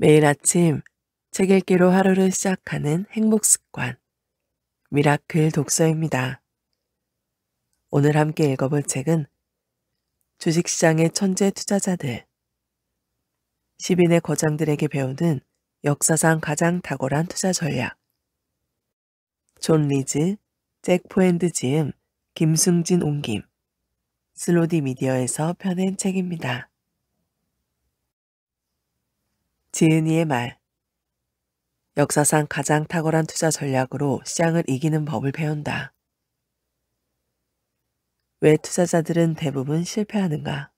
매일 아침 책 읽기로 하루를 시작하는 행복 습관, 미라클 독서입니다. 오늘 함께 읽어볼 책은 주식시장의 천재 투자자들, 10인의 거장들에게 배우는 역사상 가장 탁월한 투자 전략, 존 리즈, 잭 포핸드 지음, 김승진 옮김, 슬로디 미디어에서 펴낸 책입니다. 지은이의 말. 역사상 가장 탁월한 투자 전략으로 시장을 이기는 법을 배운다. 왜 투자자들은 대부분 실패하는가?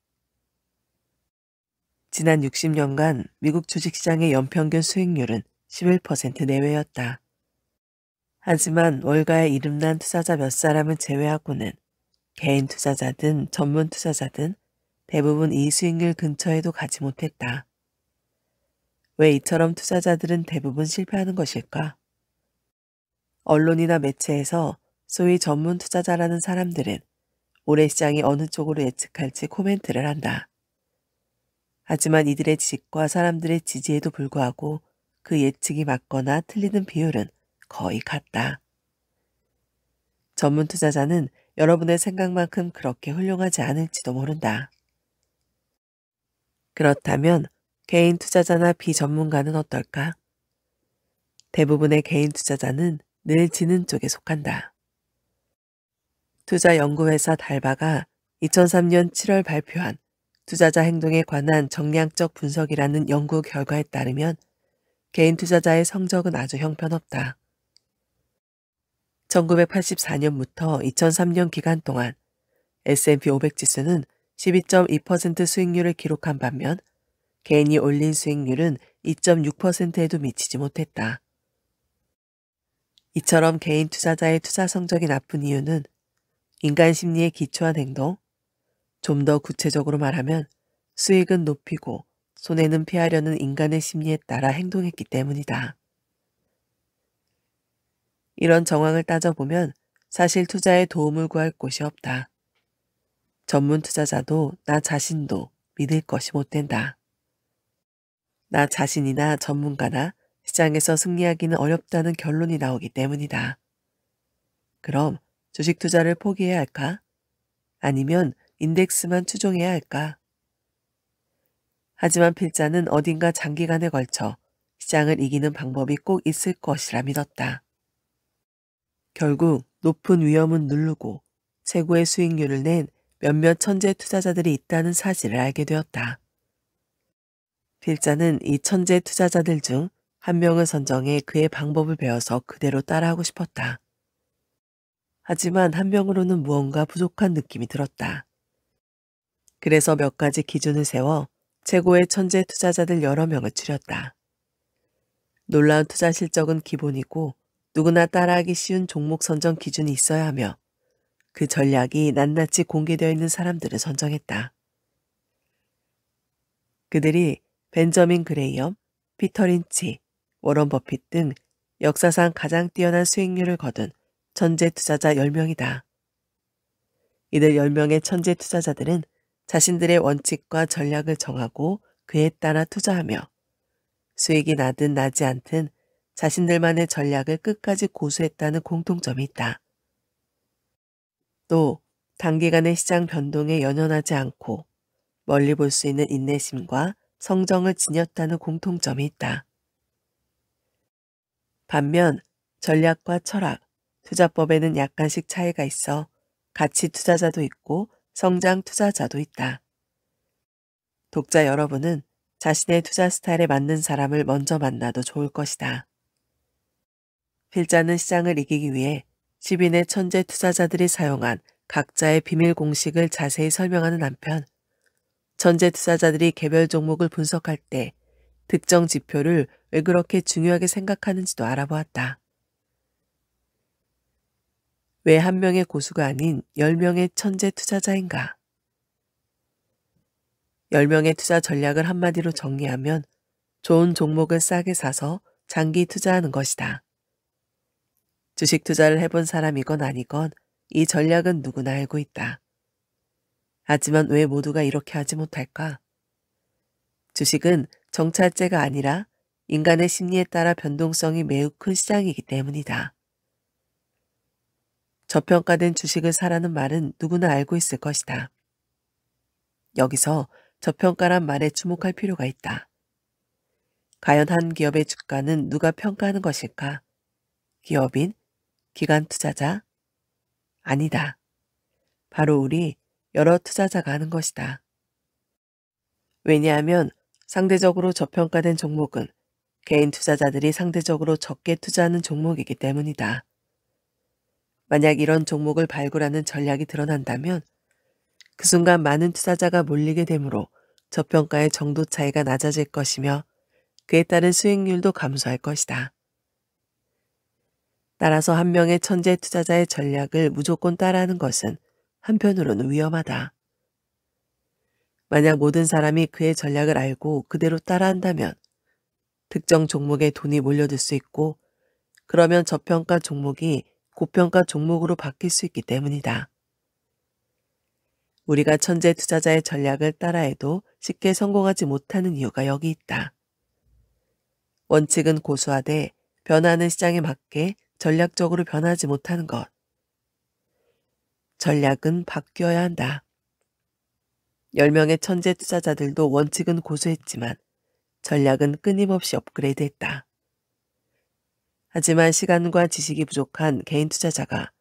지난 60년간 미국 주식시장의 연평균 수익률은 11% 내외였다. 하지만 월가에 이름난 투자자 몇 사람을 제외하고는 개인 투자자든 전문 투자자든 대부분 이 수익률 근처에도 가지 못했다. 왜 이처럼 투자자들은 대부분 실패하는 것일까? 언론이나 매체에서 소위 전문 투자자라는 사람들은 올해 시장이 어느 쪽으로 예측할지 코멘트를 한다. 하지만 이들의 지식과 사람들의 지지에도 불구하고 그 예측이 맞거나 틀리는 비율은 거의 같다. 전문 투자자는 여러분의 생각만큼 그렇게 훌륭하지 않을지도 모른다. 그렇다면 개인 투자자나 비전문가는 어떨까? 대부분의 개인 투자자는 늘 지는 쪽에 속한다. 투자연구회사 달바가 2003년 7월 발표한 투자자 행동에 관한 정량적 분석이라는 연구 결과에 따르면 개인 투자자의 성적은 아주 형편없다. 1984년부터 2003년 기간 동안 S&P 500 지수는 12.2% 수익률을 기록한 반면 개인이 올린 수익률은 2.6%에도 미치지 못했다. 이처럼 개인 투자자의 투자 성적이 나쁜 이유는 인간 심리에 기초한 행동, 좀 더 구체적으로 말하면 수익은 높이고 손해는 피하려는 인간의 심리에 따라 행동했기 때문이다. 이런 정황을 따져보면 사실 투자에 도움을 구할 곳이 없다. 전문 투자자도 나 자신도 믿을 것이 못 된다. 나 자신이나 전문가나 시장에서 승리하기는 어렵다는 결론이 나오기 때문이다. 그럼 주식 투자를 포기해야 할까? 아니면 인덱스만 추종해야 할까? 하지만 필자는 어딘가 장기간에 걸쳐 시장을 이기는 방법이 꼭 있을 것이라 믿었다. 결국 높은 위험은 누르고 최고의 수익률을 낸 몇몇 천재 투자자들이 있다는 사실을 알게 되었다. 필자는 이 천재 투자자들 중 한 명을 선정해 그의 방법을 배워서 그대로 따라하고 싶었다. 하지만 한 명으로는 무언가 부족한 느낌이 들었다. 그래서 몇 가지 기준을 세워 최고의 천재 투자자들 여러 명을 추렸다. 놀라운 투자 실적은 기본이고 누구나 따라하기 쉬운 종목 선정 기준이 있어야 하며 그 전략이 낱낱이 공개되어 있는 사람들을 선정했다. 그들이 벤저민 그레이엄, 피터 린치, 워런 버핏 등 역사상 가장 뛰어난 수익률을 거둔 천재 투자자 10명이다. 이들 10명의 천재 투자자들은 자신들의 원칙과 전략을 정하고 그에 따라 투자하며 수익이 나든 나지 않든 자신들만의 전략을 끝까지 고수했다는 공통점이 있다. 또 단기간의 시장 변동에 연연하지 않고 멀리 볼 수 있는 인내심과 성정을 지녔다는 공통점이 있다. 반면 전략과 철학, 투자법에는 약간씩 차이가 있어 가치 투자자도 있고 성장 투자자도 있다. 독자 여러분은 자신의 투자 스타일에 맞는 사람을 먼저 만나도 좋을 것이다. 필자는 시장을 이기기 위해 10인의 천재 투자자들이 사용한 각자의 비밀 공식을 자세히 설명하는 한편 천재 투자자들이 개별 종목을 분석할 때 특정 지표를 왜 그렇게 중요하게 생각하는지도 알아보았다. 왜 한 명의 고수가 아닌 10명의 천재 투자자인가? 10명의 투자 전략을 한마디로 정리하면 좋은 종목을 싸게 사서 장기 투자하는 것이다. 주식 투자를 해본 사람이건 아니건 이 전략은 누구나 알고 있다. 하지만 왜 모두가 이렇게 하지 못할까? 주식은 정찰제가 아니라 인간의 심리에 따라 변동성이 매우 큰 시장이기 때문이다. 저평가된 주식을 사라는 말은 누구나 알고 있을 것이다. 여기서 저평가란 말에 주목할 필요가 있다. 과연 한 기업의 주가는 누가 평가하는 것일까? 기업인? 기관 투자자? 아니다. 바로 우리 여러 투자자가 하는 것이다. 왜냐하면 상대적으로 저평가된 종목은 개인 투자자들이 상대적으로 적게 투자하는 종목이기 때문이다. 만약 이런 종목을 발굴하는 전략이 드러난다면 그 순간 많은 투자자가 몰리게 되므로 저평가의 정도 차이가 낮아질 것이며 그에 따른 수익률도 감소할 것이다. 따라서 한 명의 천재 투자자의 전략을 무조건 따라하는 것은 한편으로는 위험하다. 만약 모든 사람이 그의 전략을 알고 그대로 따라한다면 특정 종목에 돈이 몰려들 수 있고 그러면 저평가 종목이 고평가 종목으로 바뀔 수 있기 때문이다. 우리가 천재 투자자의 전략을 따라해도 쉽게 성공하지 못하는 이유가 여기 있다. 원칙은 고수하되 변화하는 시장에 맞게 전략적으로 변하지 못하는 것. 전략은 바뀌어야 한다. 10명의 천재 투자자들도 원칙은 고수했지만 전략은 끊임없이 업그레이드했다. 하지만 시간과 지식이 부족한 개인 투자자가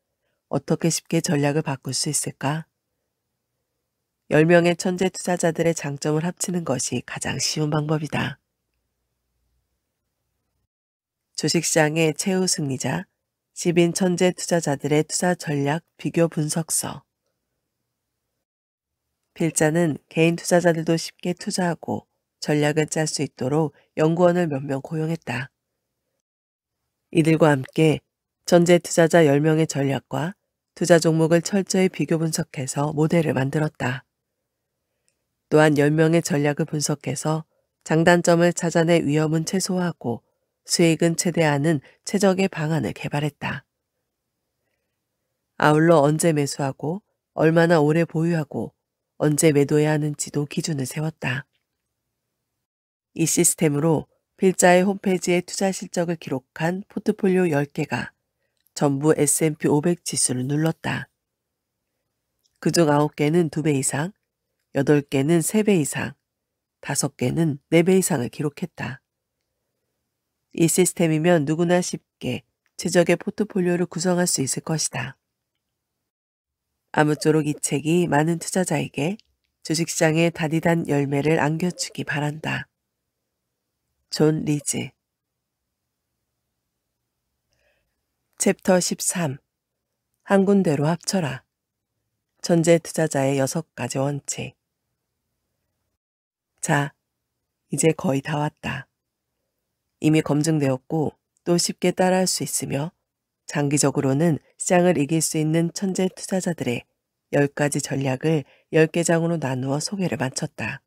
어떻게 쉽게 전략을 바꿀 수 있을까? 10명의 천재 투자자들의 장점을 합치는 것이 가장 쉬운 방법이다. 주식시장의 최후 승리자, 10인 천재 투자자들의 투자 전략 비교 분석서. 필자는 개인 투자자들도 쉽게 투자하고 전략을 짤 수 있도록 연구원을 몇 명 고용했다. 이들과 함께 천재 투자자 10명의 전략과 투자 종목을 철저히 비교 분석해서 모델을 만들었다. 또한 10명의 전략을 분석해서 장단점을 찾아내 위험은 최소화하고 수익은 최대화하는 최적의 방안을 개발했다. 아울러 언제 매수하고 얼마나 오래 보유하고 언제 매도해야 하는지도 기준을 세웠다. 이 시스템으로 필자의 홈페이지에 투자 실적을 기록한 포트폴리오 10개가 전부 S&P 500 지수를 눌렀다. 그중 9개는 2배 이상, 8개는 3배 이상, 5개는 4배 이상을 기록했다. 이 시스템이면 누구나 쉽게 최적의 포트폴리오를 구성할 수 있을 것이다. 아무쪼록 이 책이 많은 투자자에게 주식시장의 다디단 열매를 안겨주기 바란다. 존 리즈. 챕터 13. 한 군데로 합쳐라. 천재 투자자의 6가지 원칙. 자, 이제 거의 다 왔다. 이미 검증되었고 또 쉽게 따라할 수 있으며 장기적으로는 시장을 이길 수 있는 천재 투자자들의 10가지 전략을 10개장으로 나누어 소개를 마쳤다.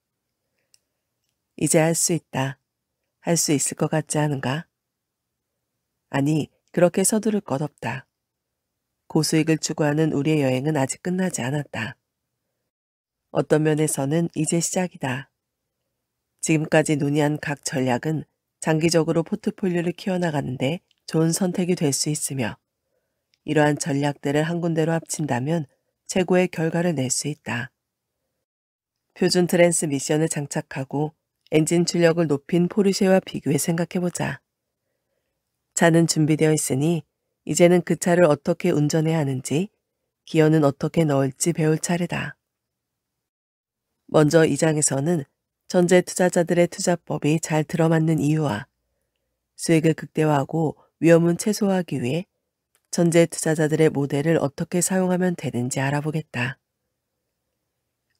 이제 할 수 있다. 할 수 있을 것 같지 않은가? 아니, 그렇게 서두를 것 없다. 고수익을 추구하는 우리의 여행은 아직 끝나지 않았다. 어떤 면에서는 이제 시작이다. 지금까지 논의한 각 전략은 장기적으로 포트폴리오를 키워나가는데 좋은 선택이 될 수 있으며 이러한 전략들을 한 군데로 합친다면 최고의 결과를 낼 수 있다. 표준 트랜스미션을 장착하고 엔진 출력을 높인 포르쉐와 비교해 생각해보자. 차는 준비되어 있으니 이제는 그 차를 어떻게 운전해야 하는지, 기어는 어떻게 넣을지 배울 차례다. 먼저 이 장에서는 천재 투자자들의 투자법이 잘 들어맞는 이유와 수익을 극대화하고 위험은 최소화하기 위해 천재 투자자들의 모델을 어떻게 사용하면 되는지 알아보겠다.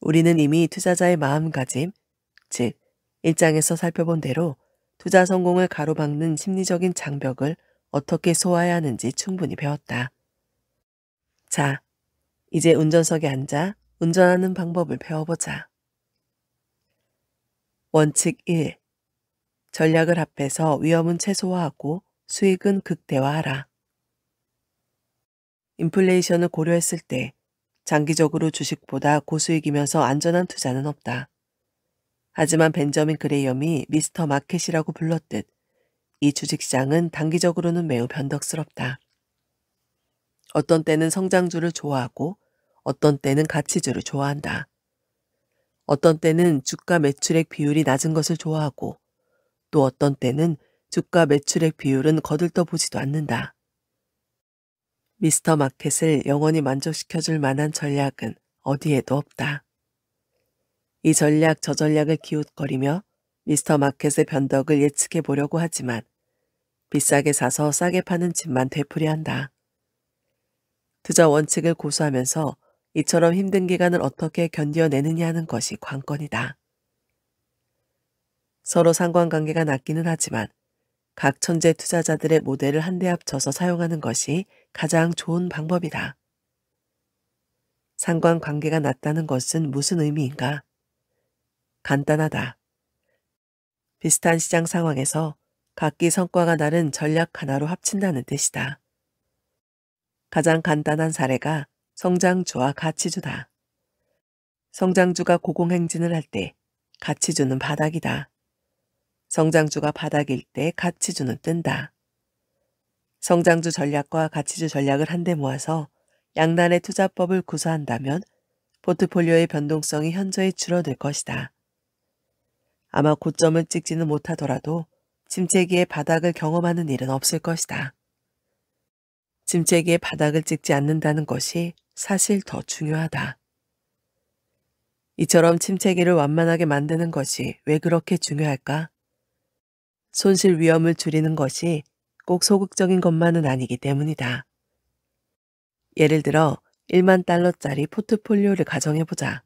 우리는 이미 투자자의 마음가짐, 즉 1장에서 살펴본 대로 투자 성공을 가로막는 심리적인 장벽을 어떻게 소화해야 하는지 충분히 배웠다. 자, 이제 운전석에 앉아 운전하는 방법을 배워보자. 원칙 1. 전략을 합해서 위험은 최소화하고 수익은 극대화하라. 인플레이션을 고려했을 때 장기적으로 주식보다 고수익이면서 안전한 투자는 없다. 하지만 벤저민 그레이엄이 미스터 마켓이라고 불렀듯 이 주식시장은 단기적으로는 매우 변덕스럽다. 어떤 때는 성장주를 좋아하고 어떤 때는 가치주를 좋아한다. 어떤 때는 주가 매출액 비율이 낮은 것을 좋아하고 또 어떤 때는 주가 매출액 비율은 거들떠 보지도 않는다. 미스터 마켓을 영원히 만족시켜줄 만한 전략은 어디에도 없다. 이 전략 저 전략을 기웃거리며 미스터 마켓의 변덕을 예측해 보려고 하지만 비싸게 사서 싸게 파는 짓만 되풀이한다. 투자 원칙을 고수하면서 이처럼 힘든 기간을 어떻게 견뎌내느냐 하는 것이 관건이다. 서로 상관관계가 낮기는 하지만 각 천재 투자자들의 모델을 한데 합쳐서 사용하는 것이 가장 좋은 방법이다. 상관관계가 낮다는 것은 무슨 의미인가? 간단하다. 비슷한 시장 상황에서 각기 성과가 다른 전략 하나로 합친다는 뜻이다. 가장 간단한 사례가 성장주와 가치주다. 성장주가 고공행진을 할 때 가치주는 바닥이다. 성장주가 바닥일 때 가치주는 뜬다. 성장주 전략과 가치주 전략을 한데 모아서 양날의 투자법을 구사한다면 포트폴리오의 변동성이 현저히 줄어들 것이다. 아마 고점을 찍지는 못하더라도 침체기의 바닥을 경험하는 일은 없을 것이다. 침체기의 바닥을 찍지 않는다는 것이 사실 더 중요하다. 이처럼 침체기를 완만하게 만드는 것이 왜 그렇게 중요할까? 손실 위험을 줄이는 것이 꼭 소극적인 것만은 아니기 때문이다. 예를 들어 1만 달러짜리 포트폴리오를 가정해보자.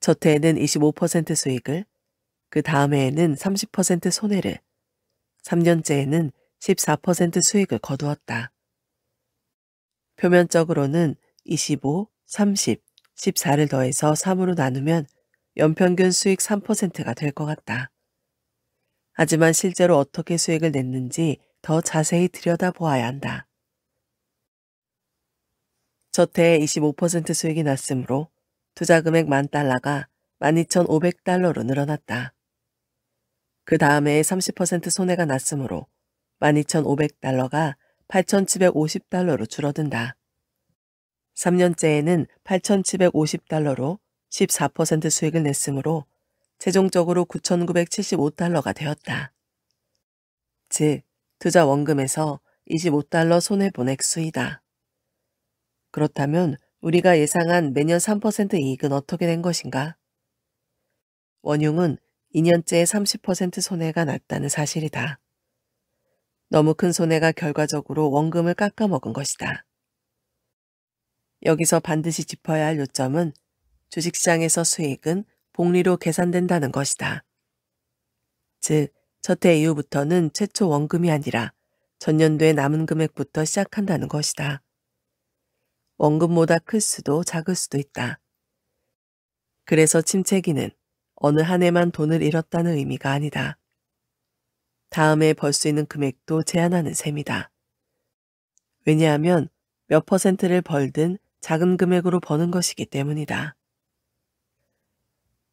첫 해에는 25% 수익을, 그 다음 해에는 30% 손해를, 3년째에는 14% 수익을 거두었다. 표면적으로는 25, 30, 14를 더해서 3으로 나누면 연평균 수익 3%가 될 것 같다. 하지만 실제로 어떻게 수익을 냈는지 더 자세히 들여다보아야 한다. 첫 해에 25% 수익이 났으므로 투자 금액 10,000달러가 12,500달러로 늘어났다. 그 다음 해에 30% 손해가 났으므로 12,500달러가 8,750달러로 줄어든다. 3년째에는 8,750달러로 14% 수익을 냈으므로 최종적으로 9,975달러가 되었다. 즉, 투자 원금에서 25달러 손해본 액수이다. 그렇다면 우리가 예상한 매년 3% 이익은 어떻게 된 것인가? 원흉은 2년째에 30% 손해가 났다는 사실이다. 너무 큰 손해가 결과적으로 원금을 깎아먹은 것이다. 여기서 반드시 짚어야 할 요점은 주식시장에서 수익은 복리로 계산된다는 것이다. 즉, 첫 해 이후부터는 최초 원금이 아니라 전년도의 남은 금액부터 시작한다는 것이다. 원금보다 클 수도 작을 수도 있다. 그래서 침체기는 어느 한 해만 돈을 잃었다는 의미가 아니다. 다음에 벌 수 있는 금액도 제한하는 셈이다. 왜냐하면 몇 퍼센트를 벌든 작은 금액으로 버는 것이기 때문이다.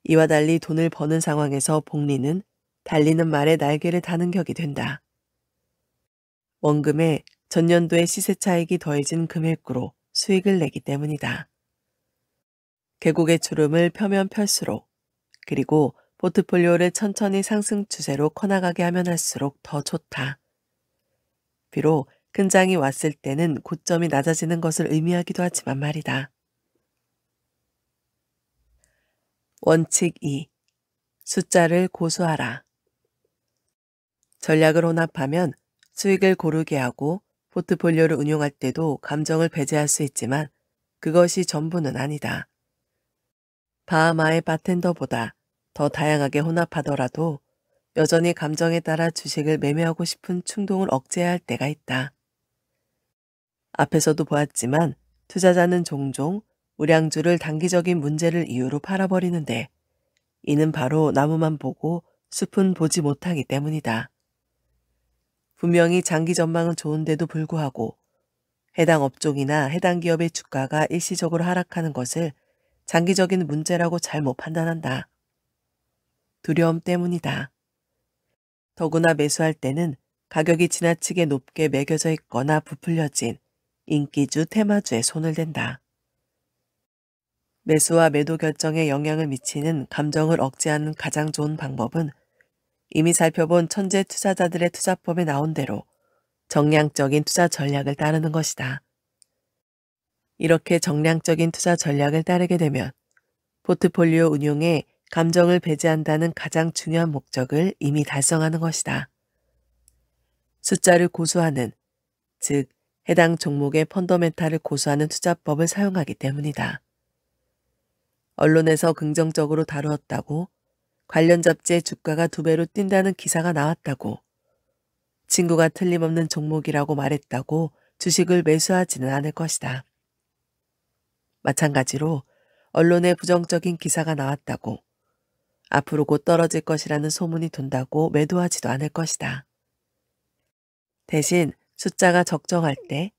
이와 달리 돈을 버는 상황에서 복리는 달리는 말에 날개를 다는 격이 된다. 원금에 전년도의 시세 차익이 더해진 금액으로 수익을 내기 때문이다. 계곡의 주름을 펴면 펼수록 그리고 포트폴리오를 천천히 상승 추세로 커나가게 하면 할수록 더 좋다. 비록 큰 장이 왔을 때는 고점이 낮아지는 것을 의미하기도 하지만 말이다. 원칙 2. 숫자를 고수하라. 전략을 혼합하면 수익을 고르게 하고 포트폴리오를 운용할 때도 감정을 배제할 수 있지만 그것이 전부는 아니다. 바하마의 바텐더보다 더 다양하게 혼합하더라도 여전히 감정에 따라 주식을 매매하고 싶은 충동을 억제해야 할 때가 있다. 앞에서도 보았지만 투자자는 종종 우량주를 단기적인 문제를 이유로 팔아버리는데 이는 바로 나무만 보고 숲은 보지 못하기 때문이다. 분명히 장기 전망은 좋은데도 불구하고 해당 업종이나 해당 기업의 주가가 일시적으로 하락하는 것을 장기적인 문제라고 잘못 판단한다. 두려움 때문이다. 더구나 매수할 때는 가격이 지나치게 높게 매겨져 있거나 부풀려진 인기주 테마주에 손을 댄다. 매수와 매도 결정에 영향을 미치는 감정을 억제하는 가장 좋은 방법은 이미 살펴본 천재 투자자들의 투자법에 나온 대로 정량적인 투자 전략을 따르는 것이다. 이렇게 정량적인 투자 전략을 따르게 되면 포트폴리오 운용에 감정을 배제한다는 가장 중요한 목적을 이미 달성하는 것이다. 숫자를 고수하는, 즉 해당 종목의 펀더멘탈을 고수하는 투자법을 사용하기 때문이다. 언론에서 긍정적으로 다루었다고, 관련 잡지의 주가가 2배로 뛴다는 기사가 나왔다고, 친구가 틀림없는 종목이라고 말했다고 주식을 매수하지는 않을 것이다. 마찬가지로 언론에 부정적인 기사가 나왔다고, 앞으로 곧 떨어질 것이라는 소문이 돈다고 매도하지도 않을 것이다. 대신 숫자가 적정할 때,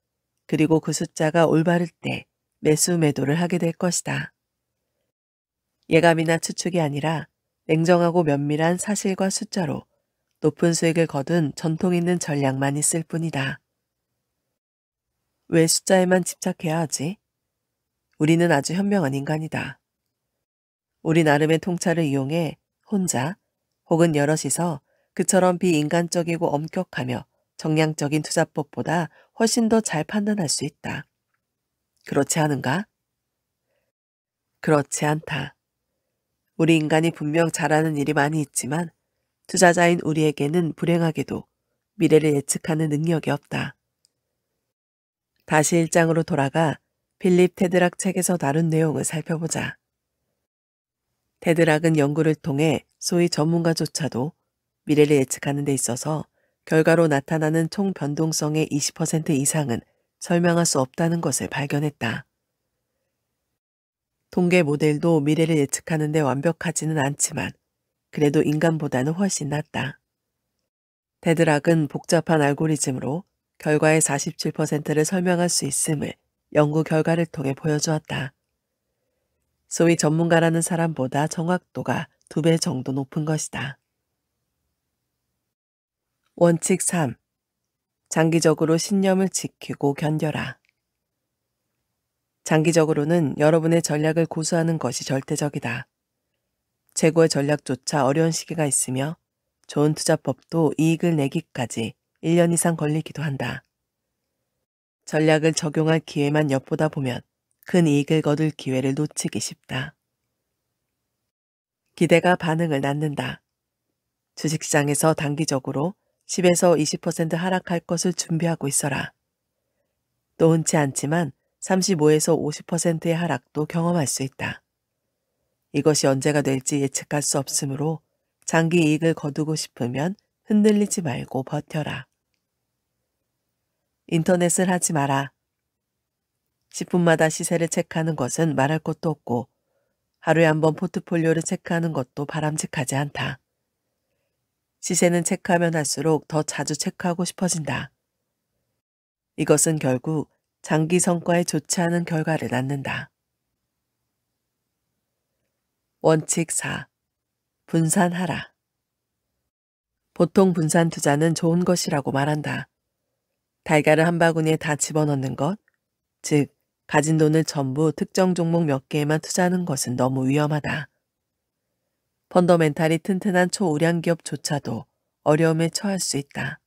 그리고 그 숫자가 올바를 때 매수 매도를 하게 될 것이다. 예감이나 추측이 아니라 냉정하고 면밀한 사실과 숫자로 높은 수익을 거둔 전통 있는 전략만 있을 뿐이다. 왜 숫자에만 집착해야 하지? 우리는 아주 현명한 인간이다. 우리 나름의 통찰을 이용해 혼자 혹은 여럿이서 그처럼 비인간적이고 엄격하며 정량적인 투자법보다 훨씬 더 잘 판단할 수 있다. 그렇지 않은가? 그렇지 않다. 우리 인간이 분명 잘하는 일이 많이 있지만 투자자인 우리에게는 불행하게도 미래를 예측하는 능력이 없다. 다시 1장으로 돌아가 필립 테드락 책에서 다룬 내용을 살펴보자. 테드락은 연구를 통해 소위 전문가조차도 미래를 예측하는 데 있어서 결과로 나타나는 총 변동성의 20% 이상은 설명할 수 없다는 것을 발견했다. 통계 모델도 미래를 예측하는 데 완벽하지는 않지만 그래도 인간보다는 훨씬 낫다. 테드락은 복잡한 알고리즘으로 결과의 47%를 설명할 수 있음을 연구 결과를 통해 보여주었다. 소위 전문가라는 사람보다 정확도가 2배 정도 높은 것이다. 원칙 3. 장기적으로 신념을 지키고 견뎌라. 장기적으로는 여러분의 전략을 고수하는 것이 절대적이다. 최고의 전략조차 어려운 시기가 있으며 좋은 투자법도 이익을 내기까지 1년 이상 걸리기도 한다. 전략을 적용할 기회만 엿보다 보면 큰 이익을 거둘 기회를 놓치기 쉽다. 기대가 반응을 낳는다. 주식시장에서 단기적으로 10에서 20% 하락할 것을 준비하고 있어라. 또 흔치 않지만 35에서 50%의 하락도 경험할 수 있다. 이것이 언제가 될지 예측할 수 없으므로 장기 이익을 거두고 싶으면 흔들리지 말고 버텨라. 인터넷을 하지 마라. 10분마다 시세를 체크하는 것은 말할 것도 없고 하루에 한 번 포트폴리오를 체크하는 것도 바람직하지 않다. 시세는 체크하면 할수록 더 자주 체크하고 싶어진다. 이것은 결국 장기 성과에 좋지 않은 결과를 낳는다. 원칙 4. 분산하라. 보통 분산 투자는 좋은 것이라고 말한다. 달걀을 한 바구니에 다 집어넣는 것, 즉 가진 돈을 전부 특정 종목 몇 개에만 투자하는 것은 너무 위험하다. 펀더멘탈이 튼튼한 초우량 기업조차도 어려움에 처할 수 있다.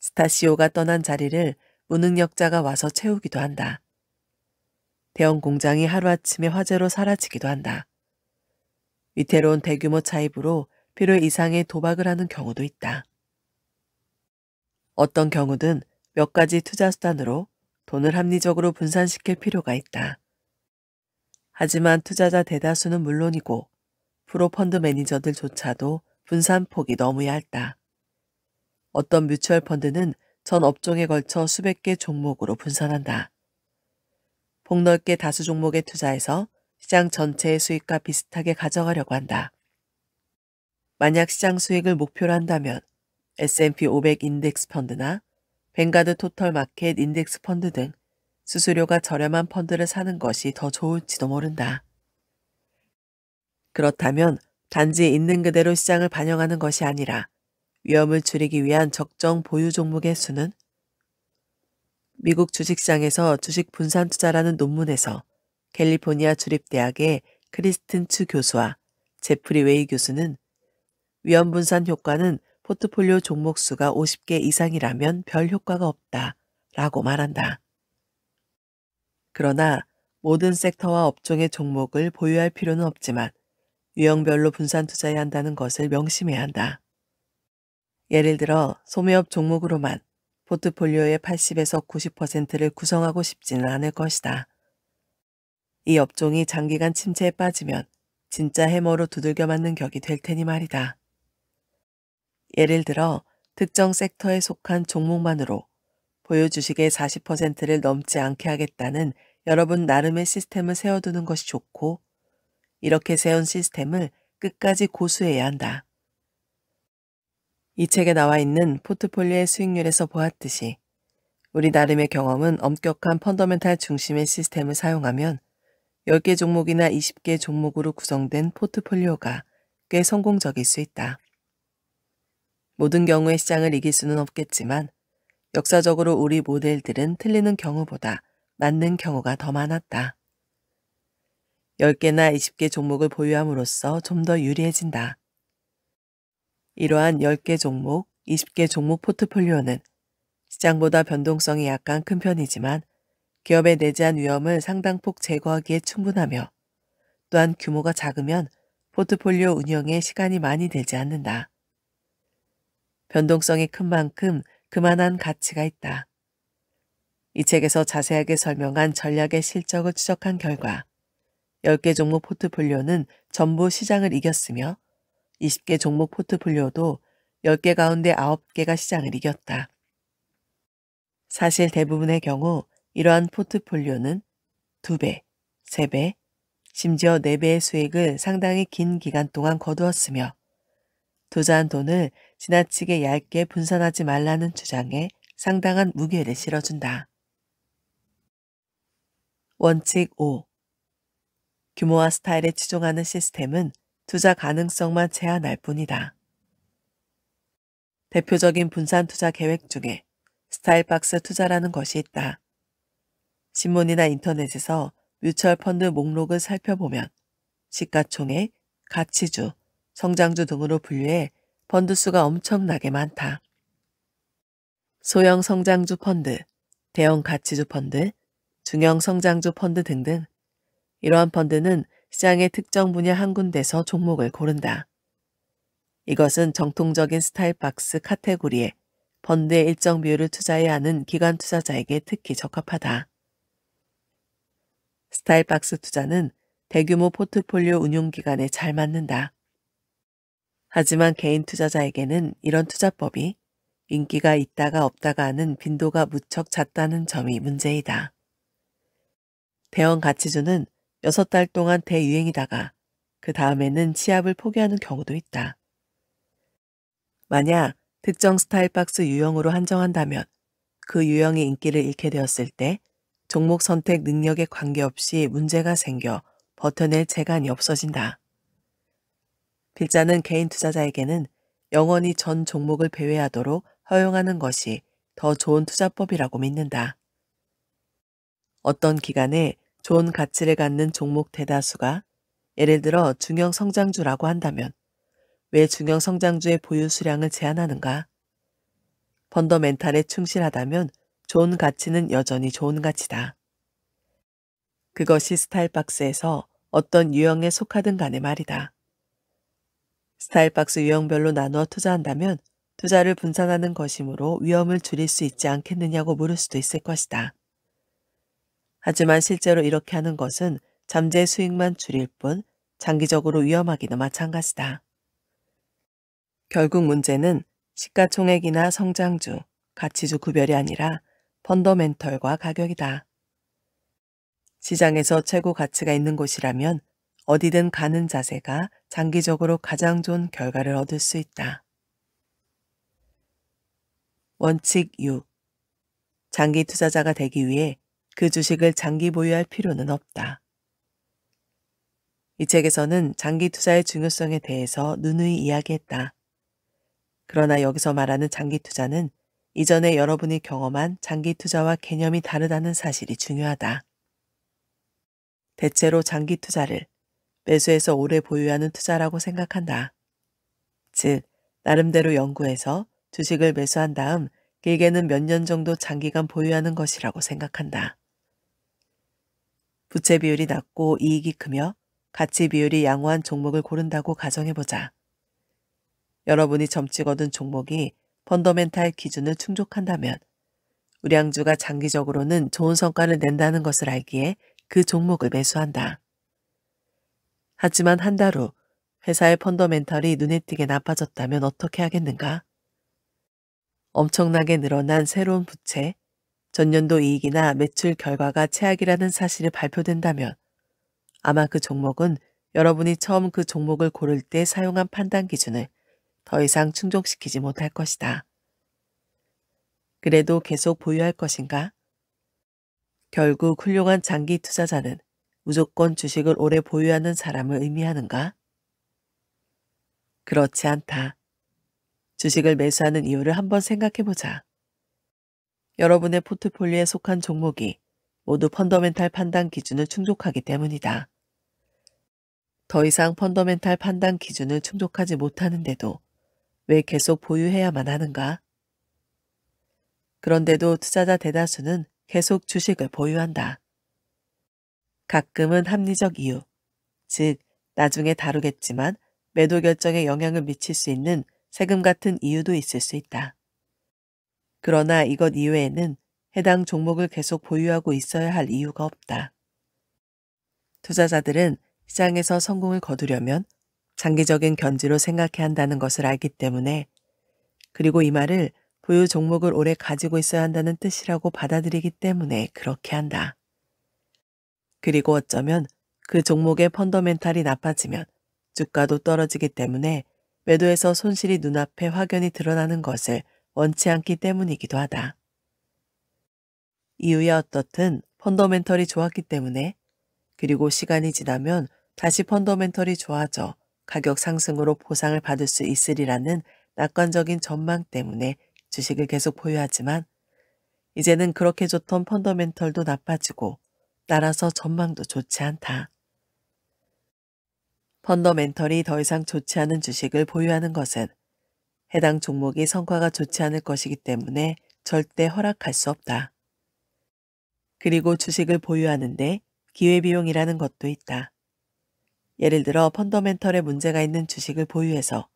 스타 CEO가 떠난 자리를 무능력자가 와서 채우기도 한다. 대형 공장이 하루아침에 화재로 사라지기도 한다. 위태로운 대규모 차입으로 필요 이상의 도박을 하는 경우도 있다. 어떤 경우든 몇 가지 투자 수단으로 돈을 합리적으로 분산시킬 필요가 있다. 하지만 투자자 대다수는 물론이고 프로 펀드 매니저들조차도 분산폭이 너무 얇다. 어떤 뮤추얼 펀드는 전 업종에 걸쳐 수백 개 종목으로 분산한다. 폭넓게 다수 종목에 투자해서 시장 전체의 수익과 비슷하게 가져가려고 한다. 만약 시장 수익을 목표로 한다면 S&P 500 인덱스 펀드나 뱅가드 토털 마켓 인덱스 펀드 등 수수료가 저렴한 펀드를 사는 것이 더 좋을지도 모른다. 그렇다면 단지 있는 그대로 시장을 반영하는 것이 아니라 위험을 줄이기 위한 적정 보유 종목의 수는? 미국 주식시장에서 주식 분산 투자라는 논문에서 캘리포니아 주립대학의 크리스틴 츠 교수와 제프리 웨이 교수는 위험 분산 효과는 포트폴리오 종목 수가 50개 이상이라면 별 효과가 없다 라고 말한다. 그러나 모든 섹터와 업종의 종목을 보유할 필요는 없지만 유형별로 분산 투자해야 한다는 것을 명심해야 한다. 예를 들어 소매업 종목으로만 포트폴리오의 80에서 90%를 구성하고 싶지는 않을 것이다. 이 업종이 장기간 침체에 빠지면 진짜 해머로 두들겨 맞는 격이 될 테니 말이다. 예를 들어 특정 섹터에 속한 종목만으로 보유 주식의 40%를 넘지 않게 하겠다는 여러분 나름의 시스템을 세워두는 것이 좋고 이렇게 세운 시스템을 끝까지 고수해야 한다. 이 책에 나와 있는 포트폴리오의 수익률에서 보았듯이 우리 나름의 경험은 엄격한 펀더멘탈 중심의 시스템을 사용하면 10개 종목이나 20개 종목으로 구성된 포트폴리오가 꽤 성공적일 수 있다. 모든 경우에 시장을 이길 수는 없겠지만 역사적으로 우리 모델들은 틀리는 경우보다 맞는 경우가 더 많았다. 10개나 20개 종목을 보유함으로써 좀 더 유리해진다. 이러한 10개 종목, 20개 종목 포트폴리오는 시장보다 변동성이 약간 큰 편이지만 기업의 내재한 위험을 상당폭 제거하기에 충분하며 또한 규모가 작으면 포트폴리오 운영에 시간이 많이 들지 않는다. 변동성이 큰 만큼 그만한 가치가 있다. 이 책에서 자세하게 설명한 전략의 실적을 추적한 결과 10개 종목 포트폴리오는 전부 시장을 이겼으며 20개 종목 포트폴리오도 10개 가운데 9개가 시장을 이겼다. 사실 대부분의 경우 이러한 포트폴리오는 2배, 3배, 심지어 4배의 수익을 상당히 긴 기간 동안 거두었으며 투자한 돈을 지나치게 얇게 분산하지 말라는 주장에 상당한 무게를 실어준다. 원칙 5. 규모와 스타일에 치중하는 시스템은 투자 가능성만 제한할 뿐이다. 대표적인 분산 투자 계획 중에 스타일박스 투자라는 것이 있다. 신문이나 인터넷에서 뮤추얼 펀드 목록을 살펴보면 시가총액, 가치주, 성장주 등으로 분류해 펀드 수가 엄청나게 많다. 소형 성장주 펀드, 대형 가치주 펀드, 중형 성장주 펀드 등등 이러한 펀드는 시장의 특정 분야 한 군데서 종목을 고른다. 이것은 정통적인 스타일박스 카테고리에 펀드의 일정 비율을 투자해야 하는 기관 투자자에게 특히 적합하다. 스타일박스 투자는 대규모 포트폴리오 운용 기간에 잘 맞는다. 하지만 개인 투자자에게는 이런 투자법이 인기가 있다가 없다가 하는 빈도가 무척 잦다는 점이 문제이다. 대형 가치주는 6달 동안 대유행이다가 그 다음에는 취합을 포기하는 경우도 있다. 만약 특정 스타일박스 유형으로 한정한다면 그 유형이 인기를 잃게 되었을 때 종목 선택 능력에 관계없이 문제가 생겨 버텨낼 재간이 없어진다. 필자는 개인 투자자에게는 영원히 전 종목을 배회하도록 허용하는 것이 더 좋은 투자법이라고 믿는다. 어떤 기간에 좋은 가치를 갖는 종목 대다수가 예를 들어 중형 성장주라고 한다면 왜 중형 성장주의 보유 수량을 제한하는가? 펀더멘탈에 충실하다면 좋은 가치는 여전히 좋은 가치다. 그것이 스타일박스에서 어떤 유형에 속하든 간에 말이다. 스타일박스 유형별로 나누어 투자한다면 투자를 분산하는 것이므로 위험을 줄일 수 있지 않겠느냐고 물을 수도 있을 것이다. 하지만 실제로 이렇게 하는 것은 잠재 수익만 줄일 뿐 장기적으로 위험하기도 마찬가지다. 결국 문제는 시가총액이나 성장주, 가치주 구별이 아니라 펀더멘털과 가격이다. 시장에서 최고 가치가 있는 곳이라면 어디든 가는 자세가 장기적으로 가장 좋은 결과를 얻을 수 있다. 원칙 6. 장기 투자자가 되기 위해 그 주식을 장기 보유할 필요는 없다. 이 책에서는 장기 투자의 중요성에 대해서 누누이 이야기했다. 그러나 여기서 말하는 장기 투자는 이전에 여러분이 경험한 장기 투자와 개념이 다르다는 사실이 중요하다. 대체로 장기 투자를 매수해서 오래 보유하는 투자라고 생각한다. 즉, 나름대로 연구해서 주식을 매수한 다음 길게는 몇 년 정도 장기간 보유하는 것이라고 생각한다. 부채 비율이 낮고 이익이 크며 가치 비율이 양호한 종목을 고른다고 가정해보자. 여러분이 점찍 얻은 종목이 펀더멘탈 기준을 충족한다면 우량주가 장기적으로는 좋은 성과를 낸다는 것을 알기에 그 종목을 매수한다. 하지만 한 달 후 회사의 펀더멘털이 눈에 띄게 나빠졌다면 어떻게 하겠는가? 엄청나게 늘어난 새로운 부채, 전년도 이익이나 매출 결과가 최악이라는 사실이 발표된다면 아마 그 종목은 여러분이 처음 그 종목을 고를 때 사용한 판단 기준을 더 이상 충족시키지 못할 것이다. 그래도 계속 보유할 것인가? 결국 훌륭한 장기 투자자는 무조건 주식을 오래 보유하는 사람을 의미하는가? 그렇지 않다. 주식을 매수하는 이유를 한번 생각해보자. 여러분의 포트폴리오에 속한 종목이 모두 펀더멘탈 판단 기준을 충족하기 때문이다. 더 이상 펀더멘탈 판단 기준을 충족하지 못하는데도 왜 계속 보유해야만 하는가? 그런데도 투자자 대다수는 계속 주식을 보유한다. 가끔은 합리적 이유, 즉 나중에 다루겠지만 매도 결정에 영향을 미칠 수 있는 세금 같은 이유도 있을 수 있다. 그러나 이것 이외에는 해당 종목을 계속 보유하고 있어야 할 이유가 없다. 투자자들은 시장에서 성공을 거두려면 장기적인 견지로 생각해야 한다는 것을 알기 때문에, 그리고 이 말을 보유 종목을 오래 가지고 있어야 한다는 뜻이라고 받아들이기 때문에 그렇게 한다. 그리고 어쩌면 그 종목의 펀더멘탈이 나빠지면 주가도 떨어지기 때문에 매도에서 손실이 눈앞에 확연히 드러나는 것을 원치 않기 때문이기도 하다. 이유야 어떻든 펀더멘털이 좋았기 때문에, 그리고 시간이 지나면 다시 펀더멘털이 좋아져 가격 상승으로 보상을 받을 수 있으리라는 낙관적인 전망 때문에 주식을 계속 보유하지만, 이제는 그렇게 좋던 펀더멘털도 나빠지고 따라서 전망도 좋지 않다. 펀더멘털이 더 이상 좋지 않은 주식을 보유하는 것은 해당 종목이 성과가 좋지 않을 것이기 때문에 절대 허락할 수 없다. 그리고 주식을 보유하는데 기회비용이라는 것도 있다. 예를 들어 펀더멘털에 문제가 있는 주식을 보유해서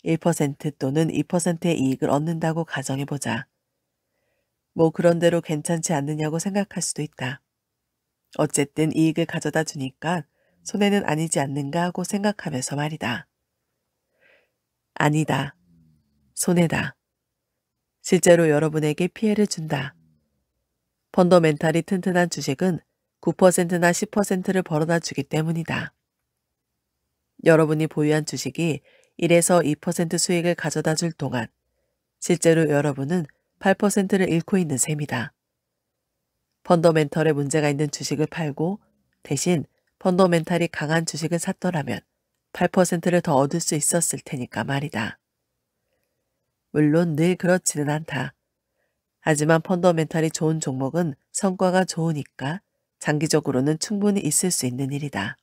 1% 또는 2%의 이익을 얻는다고 가정해보자. 뭐 그런대로 괜찮지 않느냐고 생각할 수도 있다. 어쨌든 이익을 가져다 주니까 손해는 아니지 않는가 하고 생각하면서 말이다. 아니다. 손해다. 실제로 여러분에게 피해를 준다. 펀더멘탈이 튼튼한 주식은 9%나 10%를 벌어다 주기 때문이다. 여러분이 보유한 주식이 1에서 2% 수익을 가져다 줄 동안 실제로 여러분은 8%를 잃고 있는 셈이다. 펀더멘털에 문제가 있는 주식을 팔고 대신 펀더멘탈이 강한 주식을 샀더라면 8%를 더 얻을 수 있었을 테니까 말이다. 물론 늘 그렇지는 않다. 하지만 펀더멘탈이 좋은 종목은 성과가 좋으니까 장기적으로는 충분히 있을 수 있는 일이다.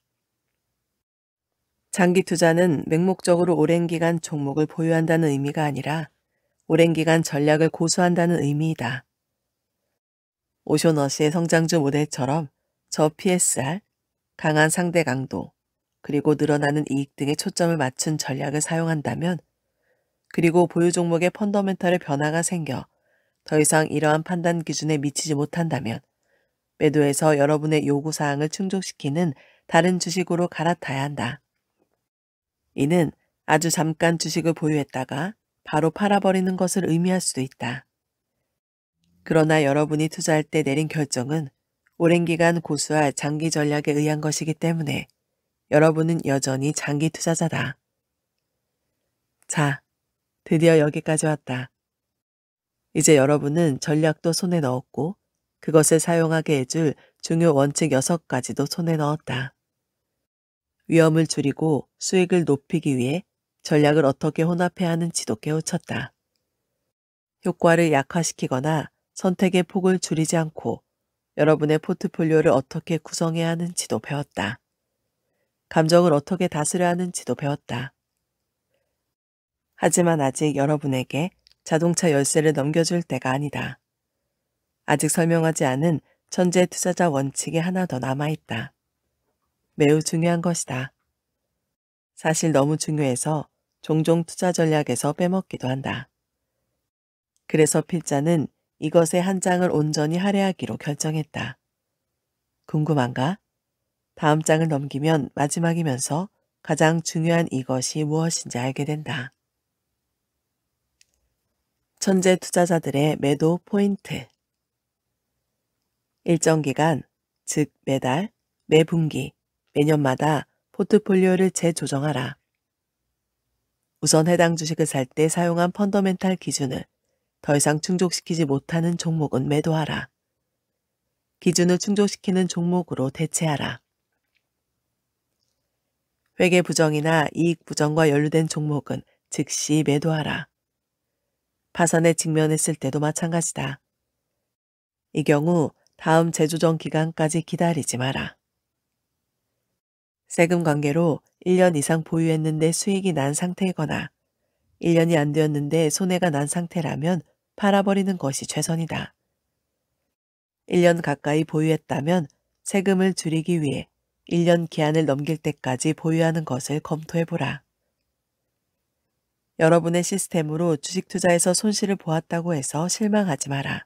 장기 투자는 맹목적으로 오랜 기간 종목을 보유한다는 의미가 아니라 오랜 기간 전략을 고수한다는 의미이다. 오쇼너시의 성장주 모델처럼 저 PSR, 강한 상대 강도, 그리고 늘어나는 이익 등에 초점을 맞춘 전략을 사용한다면, 그리고 보유 종목의 펀더멘털의 변화가 생겨 더 이상 이러한 판단 기준에 미치지 못한다면 매도해서 여러분의 요구사항을 충족시키는 다른 주식으로 갈아타야 한다. 이는 아주 잠깐 주식을 보유했다가 바로 팔아버리는 것을 의미할 수도 있다. 그러나 여러분이 투자할 때 내린 결정은 오랜 기간 고수할 장기 전략에 의한 것이기 때문에 여러분은 여전히 장기 투자자다. 자, 드디어 여기까지 왔다. 이제 여러분은 전략도 손에 넣었고 그것을 사용하게 해줄 중요 원칙 6가지도 손에 넣었다. 위험을 줄이고 수익을 높이기 위해 전략을 어떻게 혼합해야 하는지도 깨우쳤다. 효과를 약화시키거나 선택의 폭을 줄이지 않고 여러분의 포트폴리오를 어떻게 구성해야 하는지도 배웠다. 감정을 어떻게 다스려야 하는지도 배웠다. 하지만 아직 여러분에게 자동차 열쇠를 넘겨줄 때가 아니다. 아직 설명하지 않은 천재 투자자 원칙이 하나 더 남아있다. 매우 중요한 것이다. 사실 너무 중요해서 종종 투자 전략에서 빼먹기도 한다. 그래서 필자는 이것의 한 장을 온전히 할애하기로 결정했다. 궁금한가? 다음 장을 넘기면 마지막이면서 가장 중요한 이것이 무엇인지 알게 된다. 천재 투자자들의 매도 포인트. 일정 기간, 즉 매달, 매분기, 매년마다 포트폴리오를 재조정하라. 우선 해당 주식을 살 때 사용한 펀더멘탈 기준을 더 이상 충족시키지 못하는 종목은 매도하라. 기준을 충족시키는 종목으로 대체하라. 회계 부정이나 이익 부정과 연루된 종목은 즉시 매도하라. 파산에 직면했을 때도 마찬가지다. 이 경우 다음 재조정 기간까지 기다리지 마라. 세금 관계로 1년 이상 보유했는데 수익이 난 상태이거나 1년이 안 되었는데 손해가 난 상태라면 팔아버리는 것이 최선이다. 1년 가까이 보유했다면 세금을 줄이기 위해 1년 기한을 넘길 때까지 보유하는 것을 검토해보라. 여러분의 시스템으로 주식 투자에서 손실을 보았다고 해서 실망하지 마라.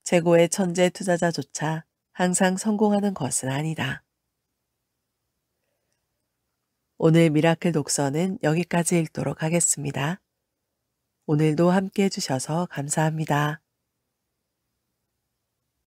최고의 천재 투자자조차 항상 성공하는 것은 아니다. 오늘 미라클 독서는 여기까지 읽도록 하겠습니다. 오늘도 함께 해주셔서 감사합니다.